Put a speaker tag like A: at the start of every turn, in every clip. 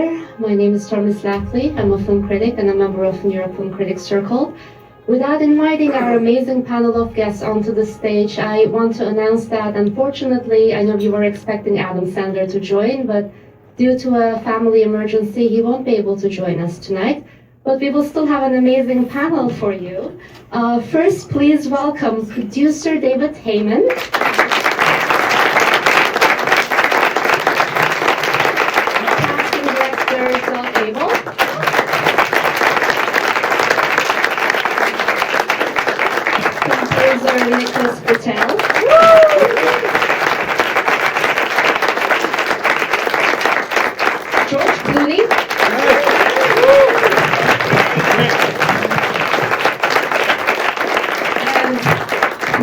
A: My name is Tomris Laffly. I'm a film critic and a member of New York Film Critics Circle. Without inviting our amazing panel of guests onto the stage, I want to announce that unfortunately, I know you were expecting Adam Sandler to join, but due to a family emergency, he won't be able to join us tonight. But we will still have an amazing panel for you. First, please welcome producer David Heyman. Britell. George Clooney. And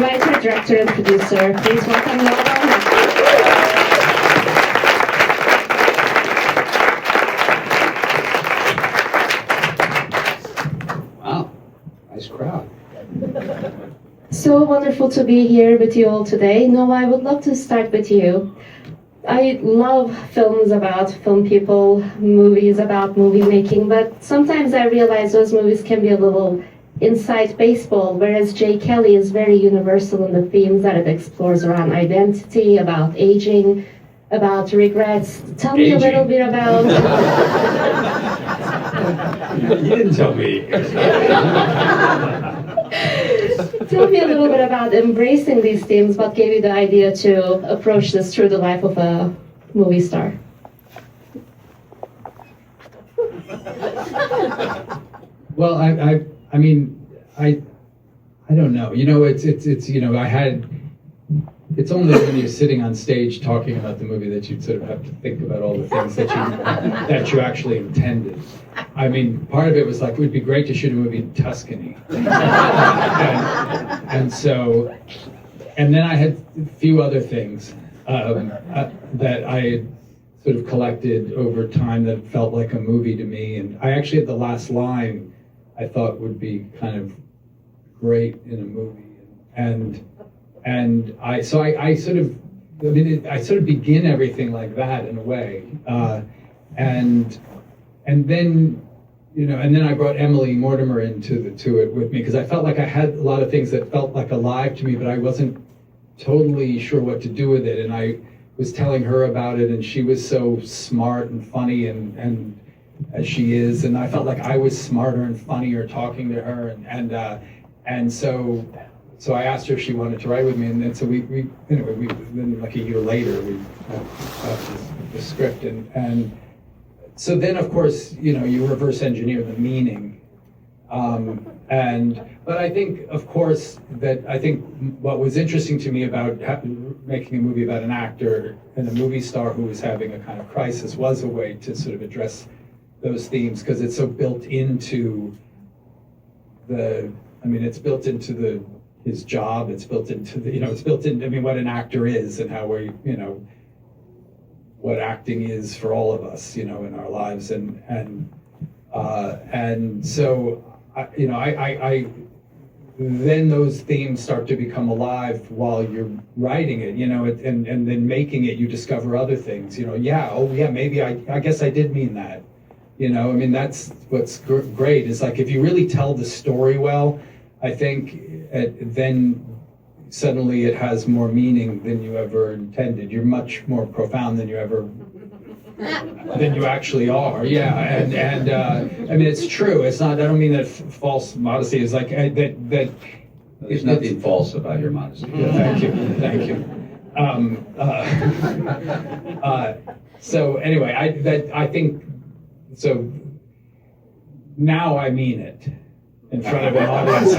A: writer, director, and producer. Please welcome Laura.
B: Wow, nice crowd.
A: So wonderful to be here with you all today. Noah, I would love to start with you. I love films about film people, movies about movie making, but sometimes I realize those movies can be a little inside baseball, whereas Jay Kelly is very universal in the themes that it explores around identity, about aging, about regrets. Tell me a little bit about...
B: You didn't tell me.
A: Tell me a little bit about embracing these themes. What gave you the idea to approach this through the life of a movie star?
B: Well, I don't know. You know, it's you know, it's only when you're sitting on stage talking about the movie that you sort of have to think about all the things that you actually intended. I mean, part of it was like, it would be great to shoot a movie in Tuscany. and then I had a few other things that I had sort of collected over time that felt like a movie to me. And I actually had the last line I thought would be kind of great in a movie. I sort of begin everything like that in a way. And then, you know, and then I brought Emily Mortimer into it with me because I felt like I had a lot of things that felt like alive to me, but I wasn't totally sure what to do with it. And I was telling her about it, and she was so smart and funny, and as she is, and I felt like I was smarter and funnier talking to her, and so I asked her if she wanted to write with me, and then so we then like a year later we got the script, and so then of course, you know, you reverse engineer the meaning, but I think of course what was interesting to me about making a movie about an actor and a movie star who was having a kind of crisis was a way to sort of address those themes, because it's so built into it's built into his job, it's built into what an actor is and how we, you know, what acting is for all of us, you know, in our lives, and so I then those themes start to become alive while you're writing it, you know, and then making it, you discover other things, you know. Maybe I guess I did mean that, you know. I mean, that's what's great is like if you really tell the story well, I think then suddenly it has more meaning than you ever intended. You're much more profound than you actually are. Yeah, and I mean, it's true. It's not. I don't mean that false modesty is like that.
C: There's nothing false about your modesty.
B: Yeah, thank you. So anyway, I think so. Now I mean it. In front of an audience.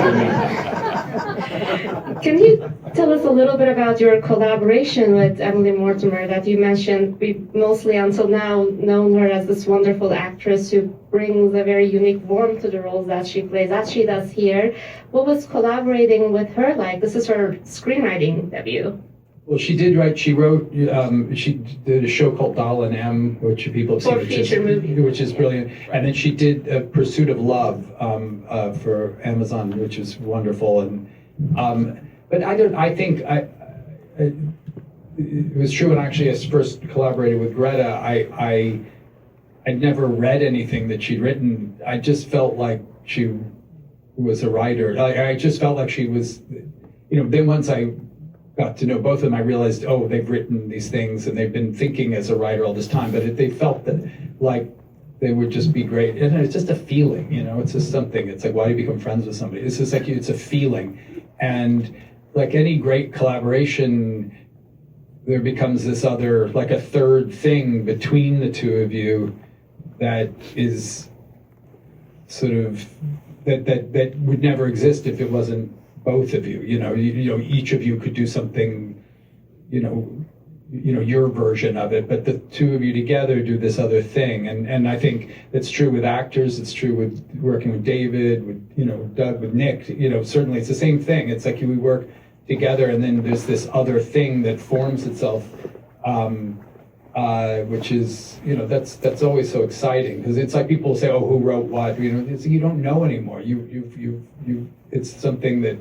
A: Can you tell us a little bit about your collaboration with Emily Mortimer that you mentioned? We've mostly until now known her as this wonderful actress who brings a very unique warmth to the roles that she plays, as she does here. What was collaborating with her like? This is her screenwriting debut.
B: Well, she did write. She wrote. She did a show called Doll and M, which people have seen, which is brilliant. And then she did Pursuit of Love for Amazon, which is wonderful. And but I think it was true when I first collaborated with Greta. I I'd never read anything that she'd written. I just felt like she was a writer. I just felt like she was, then once I got to know both of them, I realized, oh, they've written these things and they've been thinking as a writer all this time, but they felt that like they would just be great. And it's just a feeling, it's just something. It's like, why do you become friends with somebody? It's just like, it's a feeling. And like any great collaboration, there becomes this other, like a third thing between the two of you that is sort of, that would never exist if it wasn't both of you. Each of you could do something, your version of it, but the two of you together do this other thing. And I think it's true with actors, it's true with working with David, with, Doug, with Nick, certainly it's the same thing. It's like we work together and then there's this other thing that forms itself, which is, that's always so exciting because it's like people say, oh, who wrote what? You don't know anymore. It's something that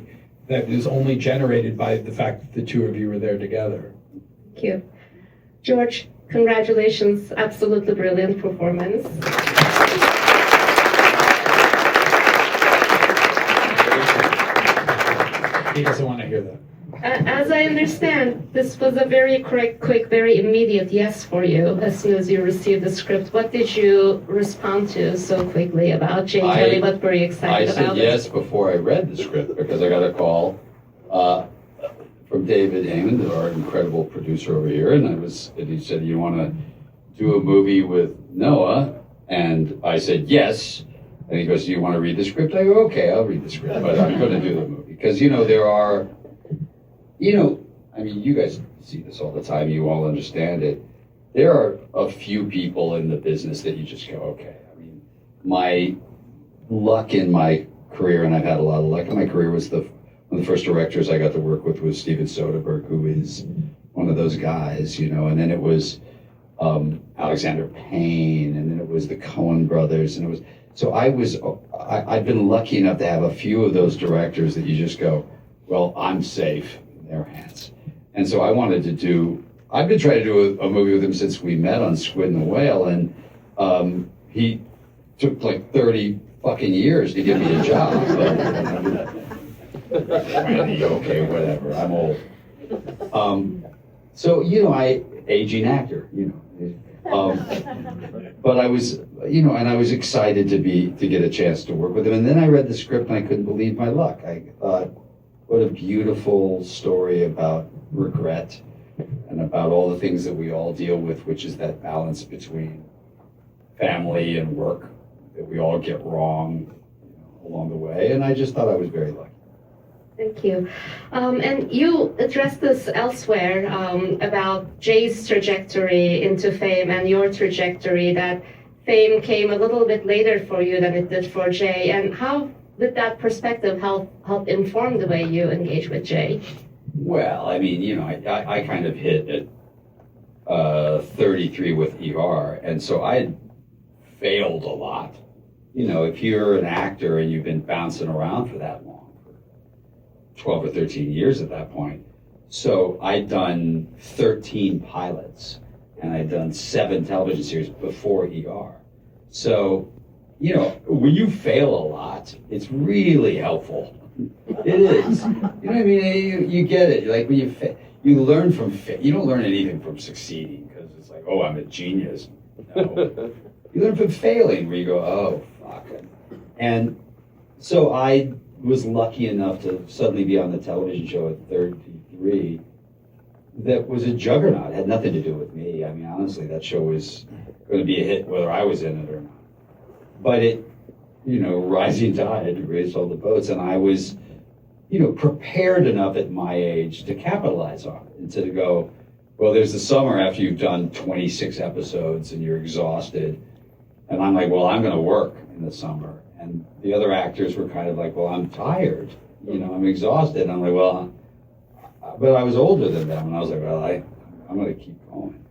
B: is only generated by the fact that the two of you are there together.
A: Thank you. George, congratulations. Absolutely brilliant performance.
B: He doesn't want to hear that.
A: As I understand, this was a very quick, very immediate yes for you as soon as you received the script. What did you respond to so quickly about Jay Kelly? What were you excited about?
C: I said yes before I read the script because I got a call from David Heyman, our incredible producer over here, and he said, "You want to do a movie with Noah?" And I said yes. And he goes, "Do you want to read the script?" I go, "Okay, I'll read the script, but I'm going to do the movie because there are." You guys see this all the time, you all understand it. There are a few people in the business that you just go, okay. My luck in my career, and I've had a lot of luck in my career, was one of the first directors I got to work with was Steven Soderbergh, who is one of those guys, and then it was Alexander Payne, and then it was the Coen brothers, and it was, so I've been lucky enough to have a few of those directors that you just go, well, I'm safe in their hands. And so I've been trying to do a movie with him since we met on Squid and the Whale, and he took like 30 fucking years to give me a job. Okay, whatever, I'm old. Aging actor, but I was, and I was excited to get a chance to work with him. And then I read the script and I couldn't believe my luck. I thought, what a beautiful story about regret and about all the things that we all deal with, which is that balance between family and work that we all get wrong along the way. And I just thought I was very lucky.
A: Thank you. And you addressed this elsewhere about Jay's trajectory into fame and your trajectory, that fame came a little bit later for you than it did for Jay. And how did that perspective help inform the way you engage with Jay?
C: Well, I kind of hit at 33 with ER, and so I had failed a lot. If you're an actor and you've been bouncing around for that long, 12 or 13 years at that point. So I'd done 13 pilots and I'd done 7 television series before ER. So, when you fail a lot, it's really helpful. It is. You get it. Like when you learn from you don't learn anything from succeeding because it's like, oh, I'm a genius. No. You learn from failing where you go, oh, fuck. And so I was lucky enough to suddenly be on the television show at 33 that was a juggernaut. It had nothing to do with me. Honestly, that show was going to be a hit whether I was in it or not. But it, rising tide raised all the boats, and I was, prepared enough at my age to capitalize on it and to go, well, there's the summer after you've done 26 episodes and you're exhausted. And I'm like, well, I'm going to work in the summer. And the other actors were kind of like, well, I'm tired, I'm exhausted. And I'm like, well, but I was older than them. And I was like, well, I'm going to keep going.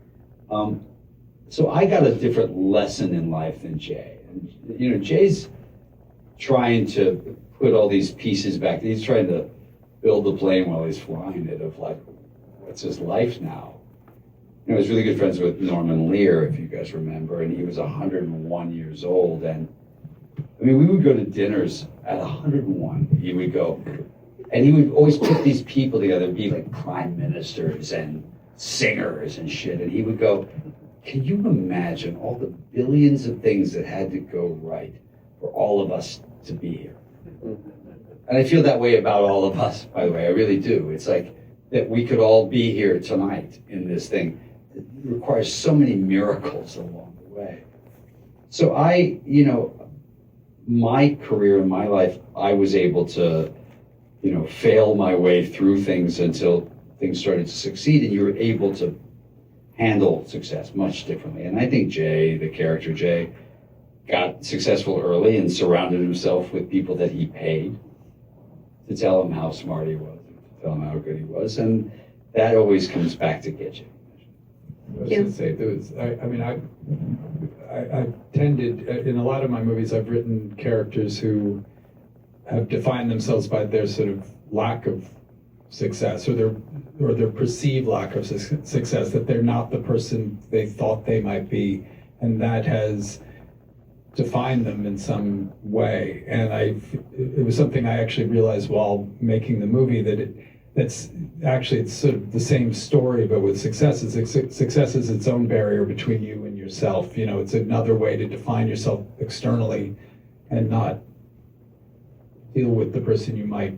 C: So I got a different lesson in life than Jay. And, Jay's trying to put all these pieces back. He's trying to build the plane while he's flying it of like, what's his life now? I was really good friends with Norman Lear, if you guys remember, and he was 101 years old. And I mean, we would go to dinners at 101. He would go, and he would always put these people together, be like prime ministers and singers and shit. And he would go, can you imagine all the billions of things that had to go right for all of us to be here? And I feel that way about all of us, by the way. I really do. It's like that we could all be here tonight in this thing. It requires so many miracles along the way. So my career and my life, I was able to, fail my way through things until things started to succeed, and you were able to handle success much differently. And I think Jay, the character Jay, got successful early and surrounded himself with people that he paid to tell him how smart he was, to tell him how good he was, and that always comes back to get you.
B: I was going to say, I tended, in a lot of my movies, I've written characters who have defined themselves by their sort of lack of success, or their perceived lack of success, that they're not the person they thought they might be, and that has defined them in some way. And it was something I actually realized while making the movie, that it's sort of the same story, but with success. Success is its own barrier between you and yourself. It's another way to define yourself externally and not deal with the person you may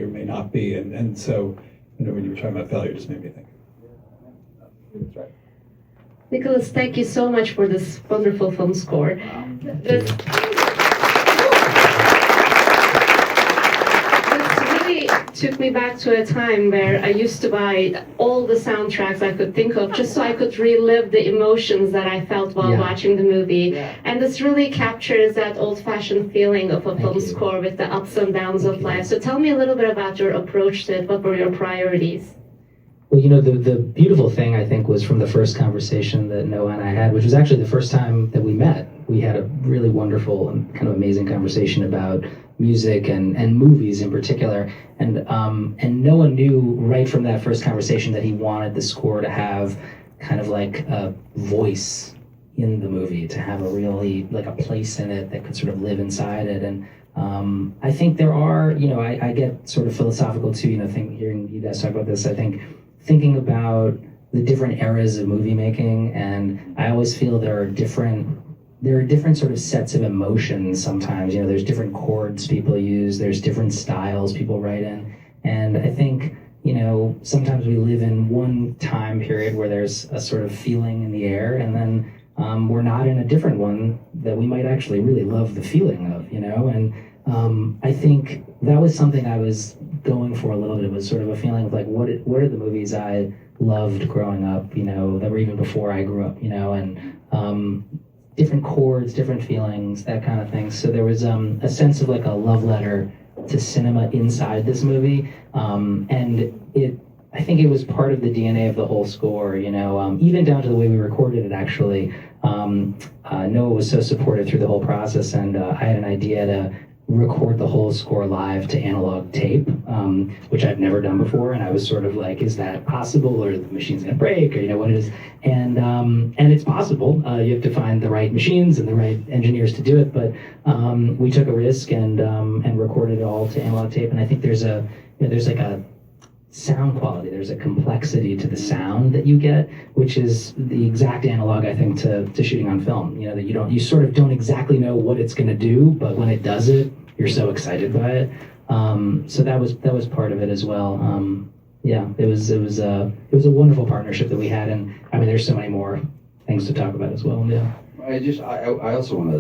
B: or may not be. And so, when you were talking about failure, it just made me think. That's right.
A: Nicholas, thank you so much for this wonderful film score. This really took me back to a time where I used to buy all the soundtracks I could think of, just so I could relive the emotions that I felt while watching the movie. Yeah. And this really captures that old-fashioned feeling of a film score with the ups and downs of life. So tell me a little bit about your approach to it. What were your priorities?
D: Well, the beautiful thing, I think, was from the first conversation that Noah and I had, which was actually the first time that we met. We had a really wonderful and kind of amazing conversation about music and movies in particular. And Noah knew right from that first conversation that he wanted the score to have kind of like a voice in the movie, to have a really, like, a place in it that could sort of live inside it. And I think there are, I get sort of philosophical too, hearing you guys talk about this. I think thinking about the different eras of movie making, and I always feel there are different sort of sets of emotions sometimes. There's different chords people use, there's different styles people write in, and I think sometimes we live in one time period where there's a sort of feeling in the air, and then we're not in a different one that we might actually really love the feeling of, and I think that was something I was going for a little bit. It was sort of a feeling of like, what are the movies I loved growing up, that were even before I grew up, and different chords, different feelings, that kind of thing. So there was a sense of like a love letter to cinema inside this movie, and I think it was part of the DNA of the whole score, even down to the way we recorded it, actually. Noah was so supportive through the whole process, and I had an idea to record the whole score live to analog tape, which I've never done before, and I was sort of like, is that possible, or the machine's gonna break, or what it is? And it's possible. You have to find the right machines and the right engineers to do it, but we took a risk and recorded it all to analog tape. And I think there's like a sound quality, there's a complexity to the sound that you get, which is the exact analog, I think, to shooting on film. That you sort of don't exactly know what it's going to do, but when it does it, you're so excited by it. So that was part of it as well. It was a wonderful partnership that we had, and I mean, there's so many more things to talk about as well. Yeah.
C: I also want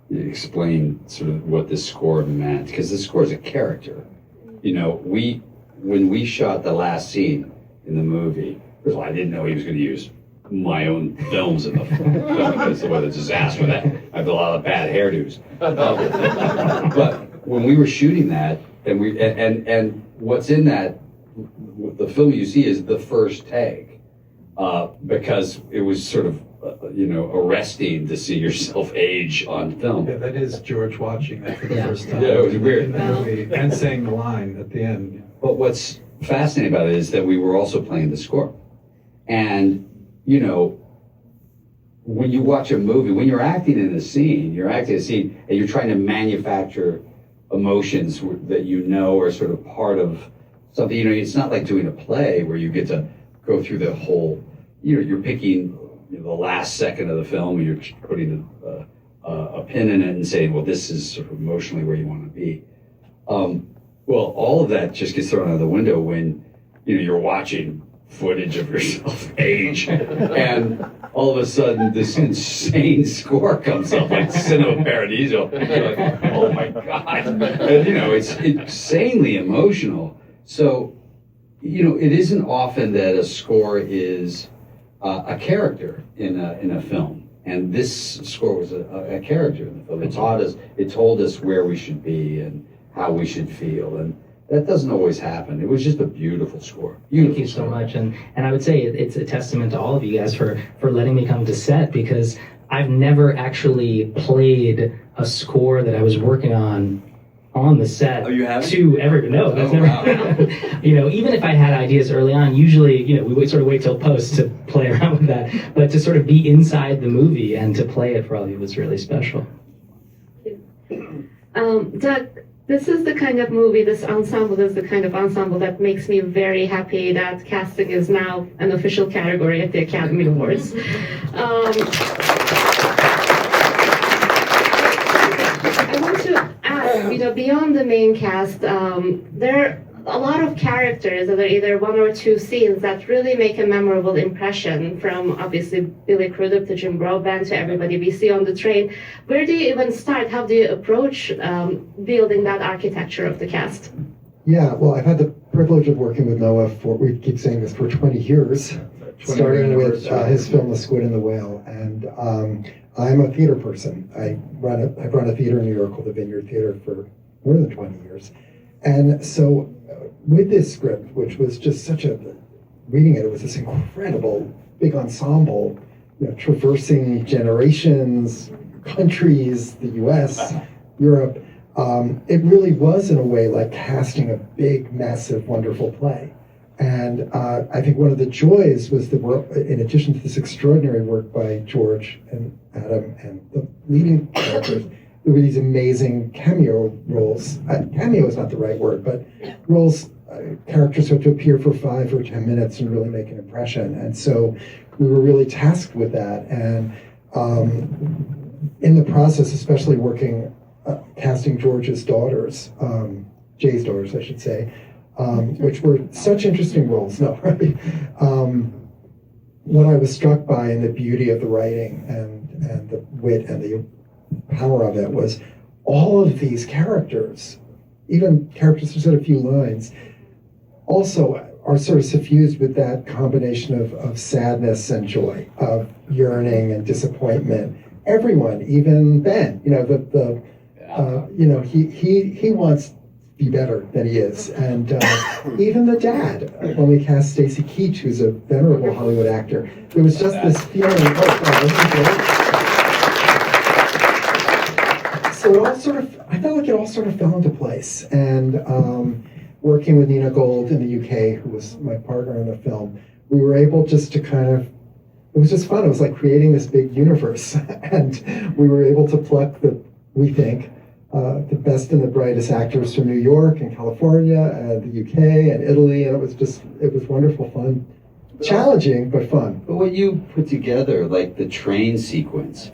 C: to explain sort of what this score meant, because the score is a character. When we shot the last scene in the movie, first of all, I didn't know he was going to use my own films in the film, because what a disaster that. I have a lot of bad hairdos. But when we were shooting that, and what's in that, the film you see is the first take, because it was sort of arresting to see yourself age on film.
B: Yeah, that is George watching that for the first time.
C: Yeah, it was weird.
B: In the movie, and saying the line at the end.
C: But what's fascinating about it is that we were also playing the score. And you know, when you watch a movie, when you're acting in a scene, and you're trying to manufacture emotions that you know are sort of part of something. You know, it's not like doing a play where you get to go through the whole, you know, you're picking the last second of the film and you're putting a pin in it and saying, well, this is sort of emotionally where you want to be. Well, all of that just gets thrown out the window when, you know, you're watching footage of yourself age, and all of a sudden this insane score comes up like Cinema Paradiso. You're like, oh my God. And, you know, it's insanely emotional. So, you know, it isn't often that a score is a character in a film. And this score was a character in the film. It told us where we should be and how we should feel. And that doesn't always happen. It was just a beautiful score.
D: Thank you so much. And I would say it's a testament to all of you guys for letting me come to set, because I've never actually played a score that I was working on the set.
C: Oh, you haven't?
D: To ever, no, that's never happened. You know, even if I had ideas early on, usually, you know, we would sort of wait till post to play around with that. But to sort of be inside the movie and to play it for all of you was really special.
A: Doug, this is the kind of movie, this ensemble is the kind of ensemble that makes me very happy that casting is now an official category at the Academy Awards. I want to ask, you know, beyond the main cast, there are a lot of characters that are either one or two scenes that really make a memorable impression, from obviously Billy Crudup to Jim Broadbent to everybody we see on the train. Where do you even start? How do you approach building that architecture of the cast?
E: Yeah, well, I've had the privilege of working with Noah we keep saying this, for 20 years, starting with his film The Squid and the Whale. And I'm a theater person. I've run a theater in New York called the Vineyard Theater for more than 20 years. And so with this script, which was just reading it was this incredible big ensemble, you know, traversing generations, countries, the US, Europe. It really was, in a way, like casting a big, massive, wonderful play. And I think one of the joys was that in addition to this extraordinary work by George and Adam and the leading characters, there were these amazing cameo roles. Cameo is not the right word, but roles, characters who have to appear for 5 or 10 minutes and really make an impression. And so we were really tasked with that. And in the process, especially casting George's daughters, Jay's daughters, I should say, which were such interesting roles. No, right? What I was struck by in the beauty of the writing and the wit and the power of it was all of these characters, even characters who said a few lines, also are sort of suffused with that combination of sadness and joy, of yearning and disappointment. Everyone, even Ben, you know, you know, he wants to be better than he is, and even the dad, when we cast Stacy Keach, who's a venerable Hollywood actor, there was just this feeling, this is great. So I felt like it all sort of fell into place. And working with Nina Gold in the UK, who was my partner in the film, we were able just to it was just fun. It was like creating this big universe. And we were able to pluck the best and the brightest actors from New York and California and the UK and Italy. And it was wonderful fun. Challenging, but fun.
C: But what you put together, like the train sequence,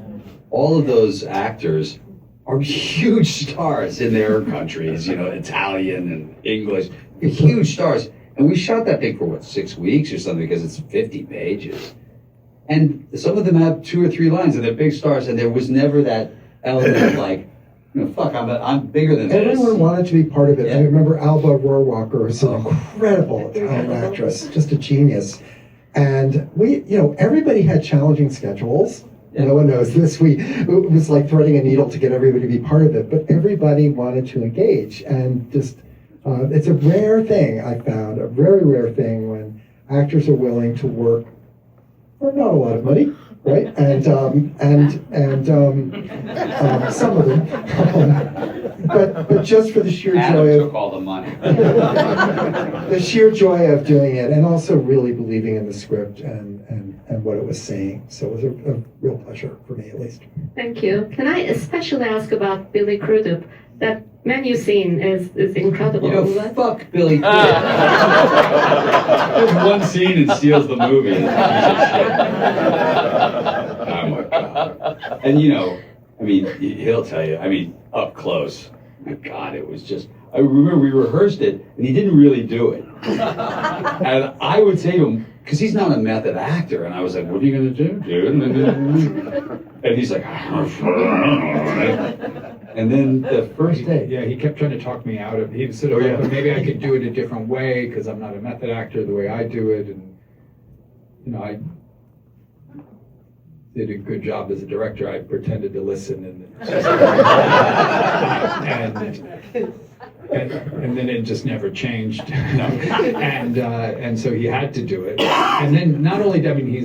C: all of those actors are huge stars in their countries, you know, Italian and English, huge stars. And we shot that thing for 6 weeks or something, because it's 50 pages. And some of them have 2 or 3 lines and they're big stars, and there was never that element of like, you know, fuck, I'm bigger than this.
E: Everyone wanted to be part of it.
C: Yeah.
E: I remember Alba Rohrwacher, who's an incredible Italian actress, just a genius. And everybody had challenging schedules. Yeah. No one knows this. It was like threading a needle to get everybody to be part of it, but everybody wanted to engage. And just, it's a rare thing, I found, a very rare thing when actors are willing to work for not a lot of money, right? And some of them, but just for the sheer joy
C: Adam
E: of
C: took all the money.
E: the sheer joy of doing it, and also really believing in the script and and what it was saying. So it was a real pleasure for me, at least.
A: Thank you. Can I especially ask about Billy Crudup? That menu scene is incredible.
C: You know, fuck Billy Crudup. There's one scene and steals the movie. Oh my God. And you know, I mean, he'll tell you, I mean, up close, my God, it was just, I remember we rehearsed it and he didn't really do it. And I would say to him, because he's not a method actor, and I was like, what are you going to do, dude? And he's like, and then the first day.
B: Yeah, he kept trying to talk me out of it. He said, well, maybe I could do it a different way because I'm not a method actor the way I do it. And, you know, I did a good job as a director. I pretended to listen and then it just never changed. And so he had to do it. And then not only, I mean,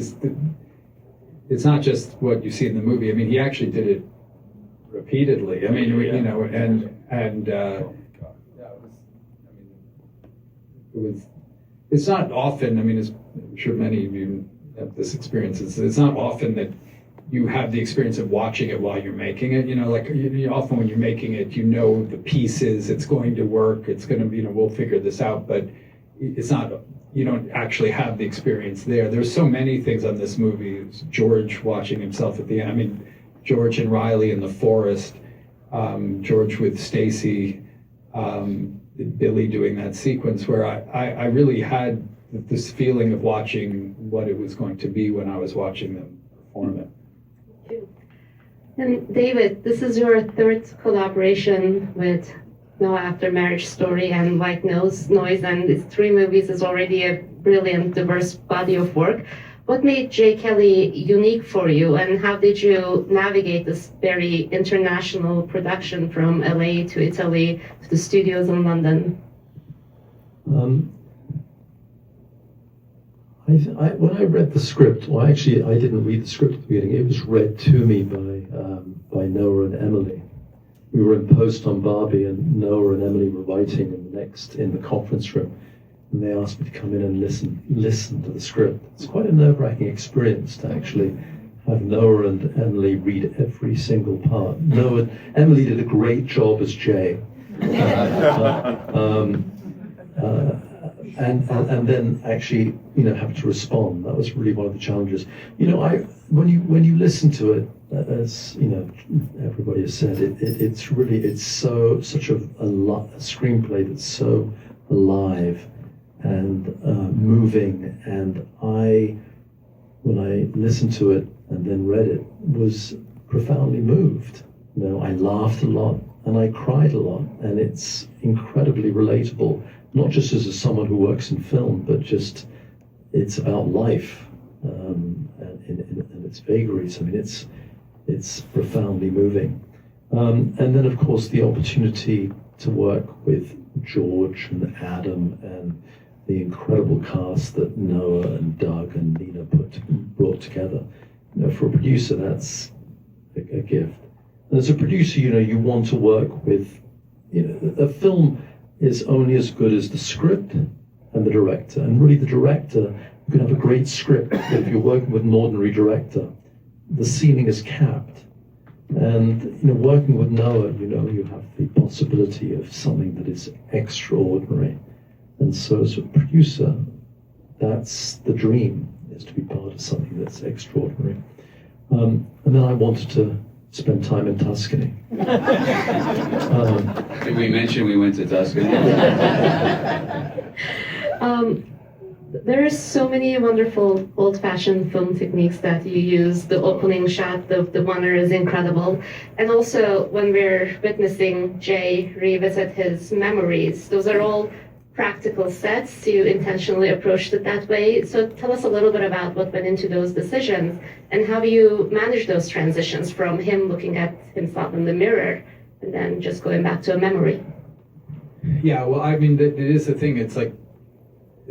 B: it's not just what you see in the movie. I mean, he actually did it repeatedly. I mean, you know, it's not often, I mean, I'm sure many of you have this experience. It's not often that you have the experience of watching it while you're making it. You know, like often when you're making it, you know the pieces, it's going to work, it's going to be, you know, we'll figure this out, but it's not, you don't actually have the experience there. There's so many things on this movie. It's George watching himself at the end. I mean, George and Riley in the forest, George with Stacy, Billy doing that sequence where I really had this feeling of watching what it was going to be when I was watching them perform it.
A: And David, this is your third collaboration with Noah After Marriage Story and White Noise, and these 3 movies is already a brilliant, diverse body of work. What made J. Kelly unique for you, and how did you navigate this very international production from LA to Italy to the studios in London?
F: When I read the script, well, actually, I didn't read the script at the beginning. It was read to me by Noah and Emily. We were in post on Barbie, and Noah and Emily were writing in the conference room, and they asked me to come in and listen to the script. It's quite a nerve-wracking experience to actually have Noah and Emily read every single part. Emily did a great job as Jay. And then actually, you know, have to respond. That was really one of the challenges. You know, when you listen to it, as you know, everybody has said, it's such a screenplay that's so alive and moving. And when I listened to it and then read it, was profoundly moved. You know, I laughed a lot and I cried a lot, and it's incredibly relatable. Not just as someone who works in film, but just it's about life and its vagaries. I mean, it's profoundly moving. And then, of course, the opportunity to work with George and Adam and the incredible cast that Noah and Doug and Nina brought together. You know, for a producer, that's a gift. And as a producer, you know, you want to work with, you know, a film is only as good as the script and the director. And really the director, you can have a great script, but if you're working with an ordinary director, the ceiling is capped. And you know, working with Noah, you know, you have the possibility of something that is extraordinary. And so as a producer, that's the dream, is to be part of something that's extraordinary. And then I wanted to spend time in Tuscany.
C: Did we mention we went to Tuscany?
A: There are so many wonderful old-fashioned film techniques that you use. The opening shot, the oneer is incredible. And also, when we're witnessing Jay revisit his memories, those are all practical sets. You intentionally approached it that way. So tell us a little bit about what went into those decisions and how you manage those transitions from him looking at himself in the mirror and then just going back to a memory.
B: Yeah, well, I mean, it is the thing. It's like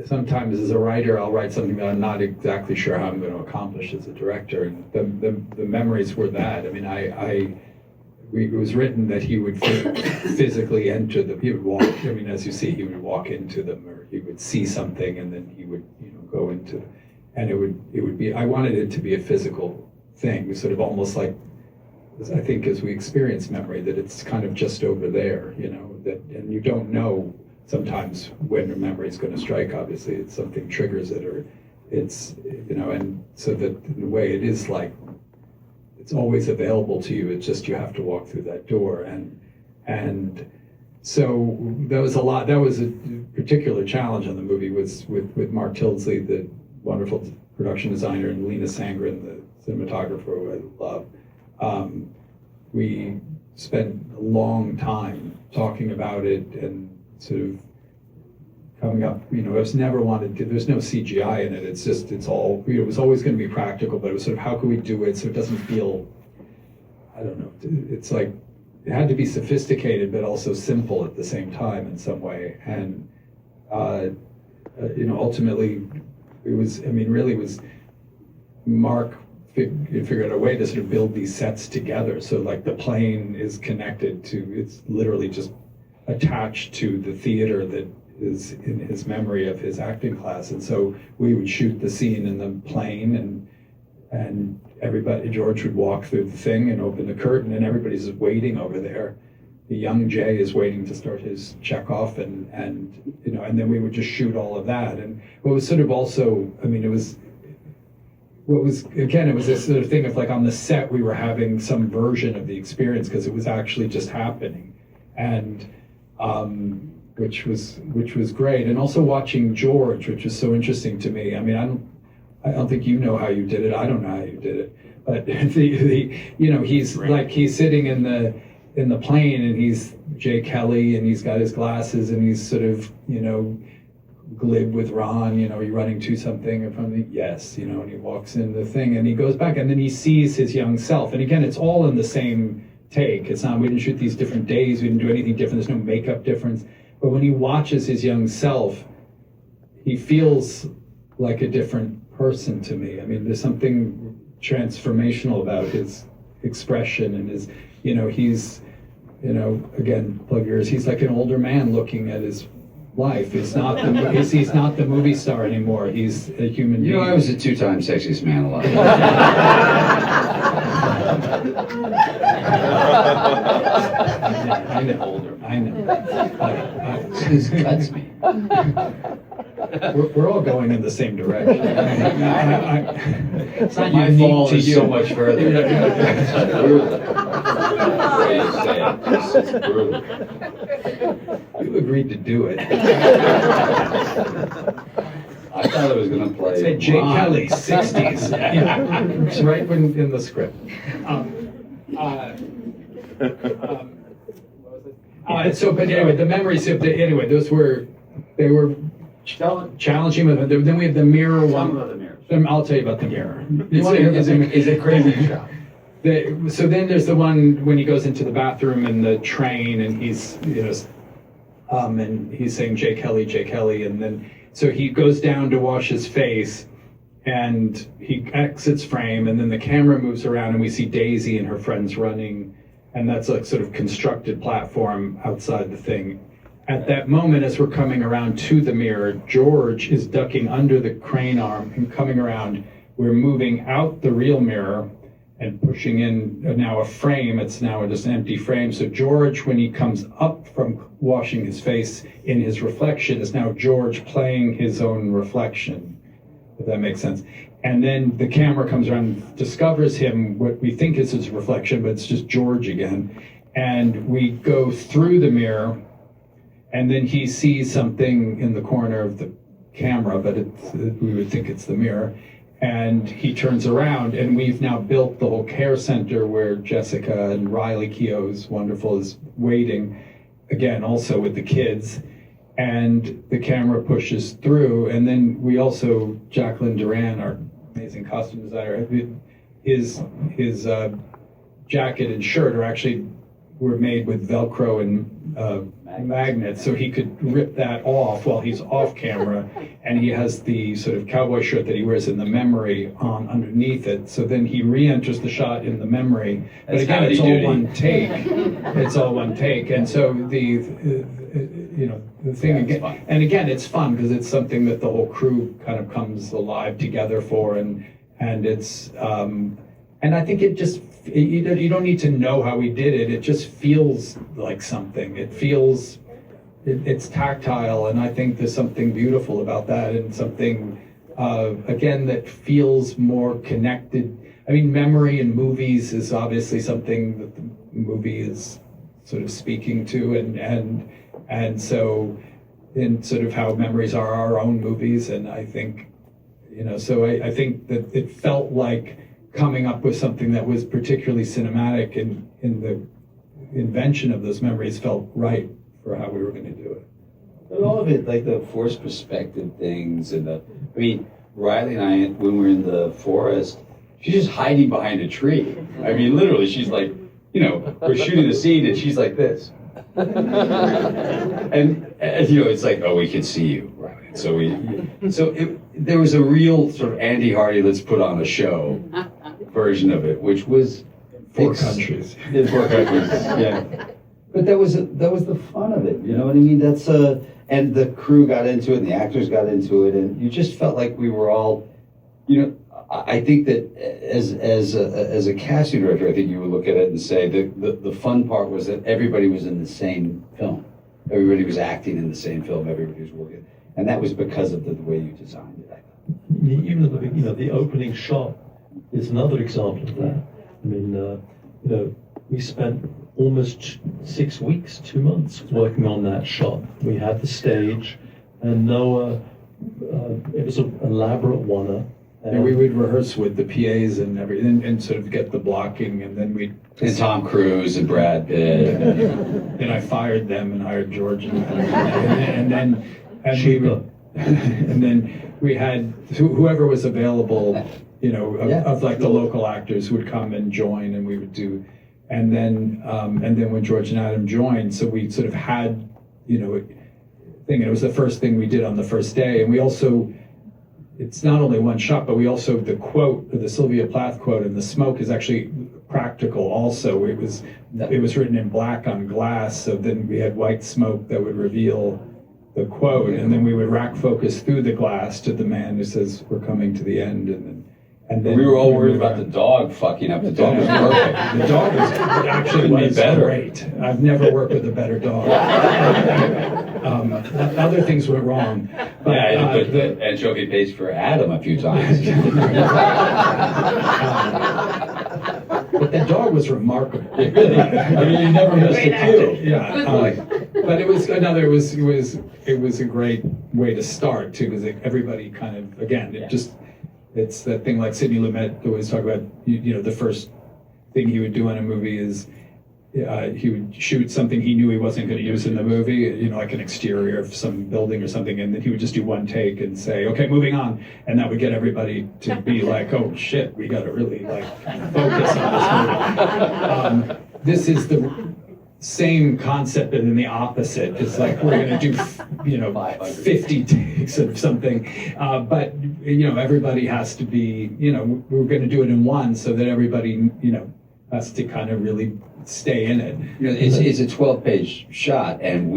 B: sometimes as a writer, I'll write something that I'm not exactly sure how I'm going to accomplish as a director. And the memories were that. I mean, it was written that he would physically enter them. He would walk, I mean, as you see, he would walk into them, or he would see something and then he would, you know, go into. and it would be, I wanted it to be a physical thing, sort of almost like, I think as we experience memory, that it's kind of just over there, you know, that, and you don't know sometimes when a memory is going to strike. Obviously, it's something triggers it, or it's, you know, and so that in a way it is like, it's always available to you. It's just you have to walk through that door, and so that was a lot. That was a particular challenge on the movie was with Mark Tildesley, the wonderful production designer, and Lena Sangren, the cinematographer, who I love. We spent a long time talking about it and sort of coming up, you know, it's never wanted to, there's no CGI in it. It's just, it's all, you know, it was always going to be practical, but it was sort of, how can we do it so it doesn't feel, I don't know, it's like, it had to be sophisticated, but also simple at the same time in some way. And, you know, ultimately, it was, I mean, really was Mark figured out a way to sort of build these sets together. So like the plane is connected to, it's literally just attached to the theater that is in his memory of his acting class. And so we would shoot the scene in the plane, and everybody, George would walk through the thing and open the curtain, and everybody's waiting over there. The young Jay is waiting to start his Chekhov, and you know, and then we would just shoot all of that. And what was sort of also, I mean, it was, what was, again, it was this sort of thing of like on the set we were having some version of the experience because it was actually just happening, and which was great. And also watching George, which was so interesting to me. I mean, I don't think you know how you did it. I don't know how you did it, but you know, he's like, he's sitting in the plane, and he's Jay Kelly, and he's got his glasses, and he's sort of, you know, glib with Ron, you know, are you running to something? And from the, yes, you know, and he walks in the thing, and he goes back, and then he sees his young self. And again, it's all in the same take. It's not, we didn't shoot these different days, we didn't do anything different, there's no makeup difference. But when he watches his young self, he feels like a different person to me. I mean, there's something transformational about his expression and his, you know, he's, you know, again, plug yours, he's like an older man looking at his life. He's not the movie star anymore. He's a human being.
C: You know, I was the 2-time sexiest man alive. I know. This cuts me.
B: We're all going in the same direction.
C: It's not my fault. It's so much further. It's brutal.
B: You agreed to do it.
C: I thought I was going to play.
B: It said Jay Kelly, 60s. Yeah, it's right in the script. So, but anyway, the memories of the, anyway, they were challenging. Then we have the mirror one.
C: About the mirror.
B: I'll tell you about the mirror.
C: Is it crazy shot?
B: So then there's the one when he goes into the bathroom in the train, and he's, you know, and he's saying Jay Kelly, and then so he goes down to wash his face, and he exits frame, and then the camera moves around, and we see Daisy and her friends running, and that's a sort of constructed platform outside the thing. At that moment, as we're coming around to the mirror, George is ducking under the crane arm and coming around. We're moving out the real mirror and pushing in now a frame. It's now just an empty frame. So George, when he comes up from washing his face in his reflection, is now George playing his own reflection, if that makes sense. And then the camera comes around and discovers him, what we think is his reflection, but it's just George again. And we go through the mirror, and then he sees something in the corner of the camera, but we would think it's the mirror. And he turns around, and we've now built the whole care center where Jessica and Riley Keough's wonderful is waiting, again, also with the kids. And the camera pushes through, and then we also, Jacqueline Duran, our amazing costume designer, his jacket and shirt were made with Velcro and magnets, so he could rip that off while he's off camera, and he has the sort of cowboy shirt that he wears in the memory on underneath it. So then he re-enters the shot in the memory, but again, it's all one take. It's all one take, and so the thing
C: Yeah, it's
B: again.
C: fun.
B: And again, it's fun because it's something that the whole crew kind of comes alive together for, and it's and I think it just you don't need to know how we did it. It just feels like something. It feels it's tactile, and I think there's something beautiful about that, and something again that feels more connected. I mean, memory in movies is obviously something that the movie is sort of speaking to, and so in sort of how memories are our own movies, and I think, so I think that it felt like coming up with something that was particularly cinematic, and in the invention of those memories felt right for how we were going to do it.
C: But all of it, like the forced perspective things, and Riley and I, when we're in the forest, she's just hiding behind a tree. I mean, literally, she's like, we're shooting the scene, and she's like this. and it's like, oh, we can see you, Riley. So there was a real sort of Andy Hardy, let's put on a show version of it, which was
B: Four countries.
C: In 4 countries, yeah. But that was the fun of it, you know what I mean? That's and the crew got into it, and the actors got into it, and you just felt like we were all, I think that as a casting director, I think you would look at it and say the fun part was that everybody was in the same film, everybody was acting in the same film, everybody was working, and that was because of the way you designed it. I thought.
F: Even at the beginning, the opening shot is another example of that. I mean, we spent almost 6 weeks, 2 months working on that shot. We had the stage, and Noah, it was an elaborate one.
B: And we would rehearse with the PAs and everything, and sort of get the blocking, and then we'd...
C: And Tom Cruise and Brad Pitt.
B: Then I fired them and hired George, and then we had whoever was available, of like the local actors who would come and join, and we would do... And then when George and Adam joined, so we sort of had, thing, and it was the first thing we did on the first day. And we also, it's not only one shot, but we also, the quote, the Sylvia Plath quote, and the smoke is actually practical also. It was written in black on glass, so then we had white smoke that would reveal the quote, and then we would rack focus through the glass to the man who says, "We're coming to the end," and then
C: we were all worried about the dog fucking up. The dog was perfect.
B: The dog was great. I've never worked with a better dog. Other things went wrong. But,
C: I had to put the anchovy paste for Adam a few times.
B: But the dog was remarkable.
C: I mean, you never missed a cue.
B: Yeah. But it was a great way to start too, because everybody kind of, again, it's that thing like Sidney Lumet always talk about, the first thing he would do in a movie is he would shoot something he knew he wasn't going to use in the movie, like an exterior of some building or something, and then he would just do one take and say, okay, moving on. And that would get everybody to be like, oh shit, we got to really focus on this movie. This is the same concept, and then the opposite. It's like we're going to do, 50 takes of something, but everybody has to be, we're going to do it in one, so that everybody, has to kind of really stay in it.
C: It's a 12-page shot, and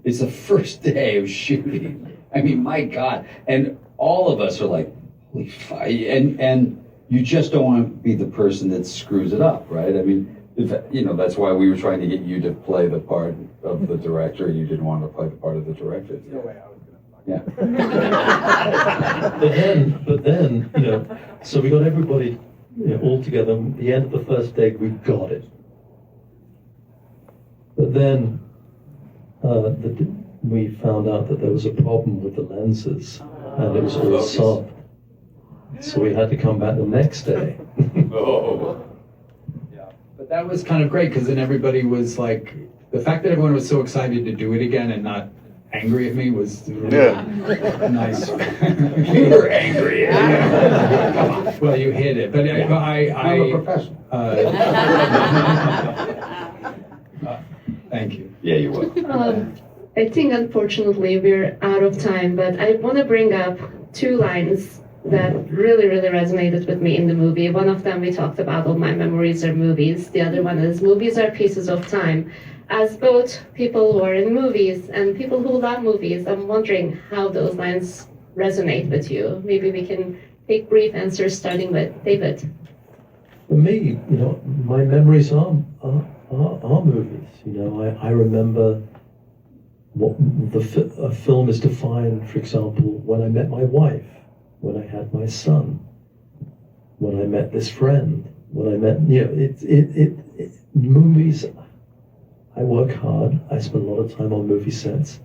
C: it's the first day of shooting. I mean, my God, and all of us are like, holy fuck, and you just don't want to be the person that screws it up, right? I mean. That's why we were trying to get you to play the part of the director, and you didn't want to play the part of the director.
B: No way I was going to
C: fuck.
B: Yeah.
F: But then, so we got everybody all together. At the end of the first day, we got it. But then we found out that there was a problem with the lenses, and it was all soft. So we had to come back the next day.
C: Oh.
B: But that was kind of great, because then everybody was like, the fact that everyone was so excited to do it again and not angry at me was really nice.
C: You were angry.
B: Come on. Well, you hit it, but I'm
C: a professional.
B: Thank you.
C: Yeah, you were.
A: I think unfortunately we're out of time, but I want to bring up 2 lines that really, really resonated with me in the movie. One of them we talked about, all my memories are movies. The other one is movies are pieces of time. As both people who are in movies and people who love movies, I'm wondering how those lines resonate with you. Maybe we can take brief answers starting with David.
F: For me, my memories are movies. I remember what a film is defined, for example, when I met my wife, when I had my son, when I met this friend, when I met, movies, I work hard, I spend a lot of time on movie sets.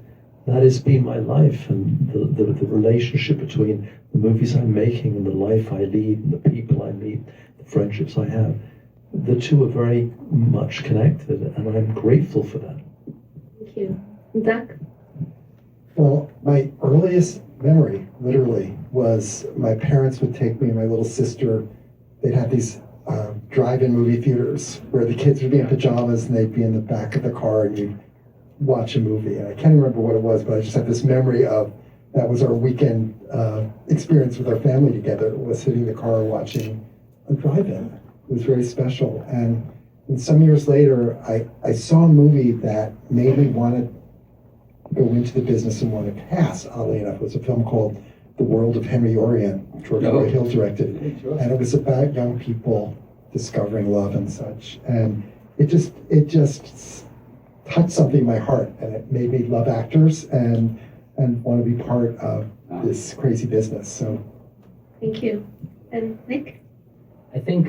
F: That has been my life, and the relationship between the movies I'm making and the life I lead and the people I meet, the friendships I have, the two are very much connected, and I'm grateful for that.
A: Thank you. Doug?
E: Well, my earliest memory, literally, was my parents would take me and my little sister. They'd have these drive-in movie theaters where the kids would be in pajamas and they'd be in the back of the car and you'd watch a movie. And I can't remember what it was, but I just have this memory of that was our weekend experience with our family together, was sitting in the car watching a drive-in. It was very special. And some years later, I saw a movie that made me want to go into the business and want to pass, oddly enough. It was a film called The World of Henry Orient, George Hill directed. And it was about young people discovering love and such. And it just touched something in my heart, and it made me love actors and want to be part of this crazy business. So,
A: thank you. And Nick?
D: I think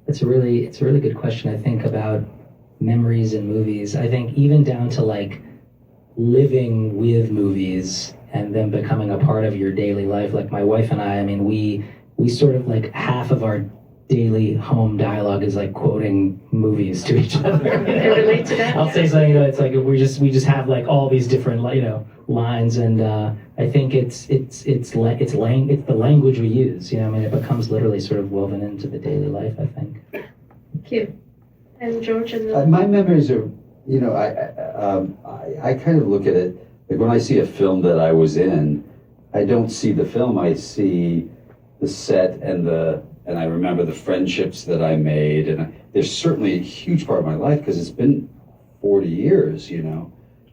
D: it's a really good question. I think about memories in movies. I think even down to like living with movies and then becoming a part of your daily life. Like my wife and I mean, we sort of like half of our daily home dialogue is like quoting movies to each other.
A: I relate to that.
D: I'll say something, it's like we just have like all these different lines, and I think it's the language we use. It becomes literally sort of woven into the daily life, I think.
A: Thank you. And George and
C: my memories are, I kind of look at it like when I see a film that I was in, I don't see the film, I see the set and I remember the friendships that I made, and there's certainly a huge part of my life because it's been 40 years,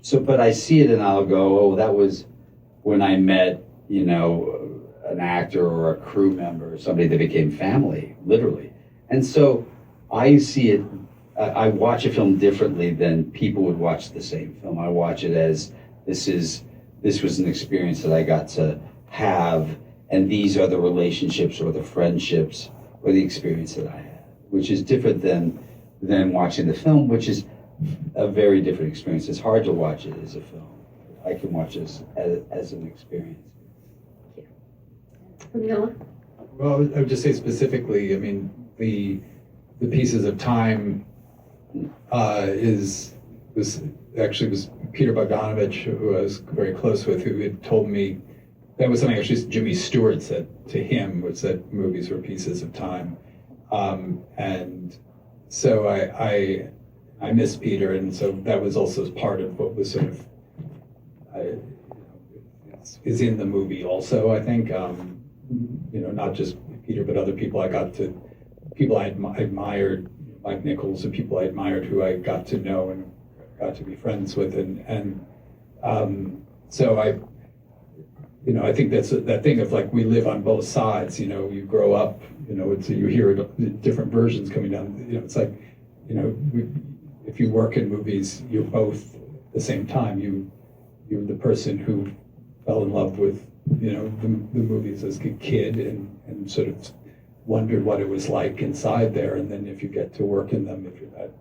C: So, but I see it and I'll go, oh, that was when I met, an actor or a crew member or somebody that became family, literally. And so I see it, I watch a film differently than people would watch the same film. I watch it as this was an experience that I got to have, and these are the relationships or the friendships or the experience that I had, which is different than watching the film, which is a very different experience. It's hard to watch it as a film. I can watch it as an experience.
A: Noah?
B: Well, I would just say specifically, I mean, the pieces of time was Peter Bogdanovich, who I was very close with, who had told me that was something actually Jimmy Stewart said to him, was that movies were pieces of time. And so I miss Peter, and so that was also part of what was sort of is in the movie also, I think. Not just Peter, but other people people I admired, Mike Nichols, and people I admired who I got to know and got to be friends with, and so I think that's that thing of like we live on both sides. You grow up, you hear different versions coming down. It's like, if you work in movies, you're both at the same time. You're the person who fell in love with the movies as a kid and sort of wondered what it was like inside there, and then if you get to work in them, if you're that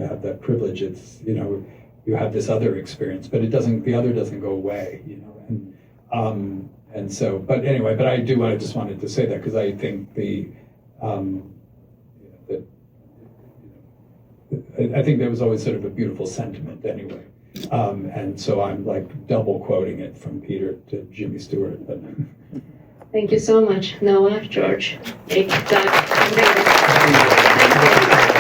B: have that privilege, it's you have this other experience, but the other doesn't go away, and so, but anyway, I just wanted to say that because I think I think there was always sort of a beautiful sentiment anyway. And so I'm like double quoting it from Peter to Jimmy Stewart. But
A: Thank you so much, Noah, George, Nick, Doug, and David.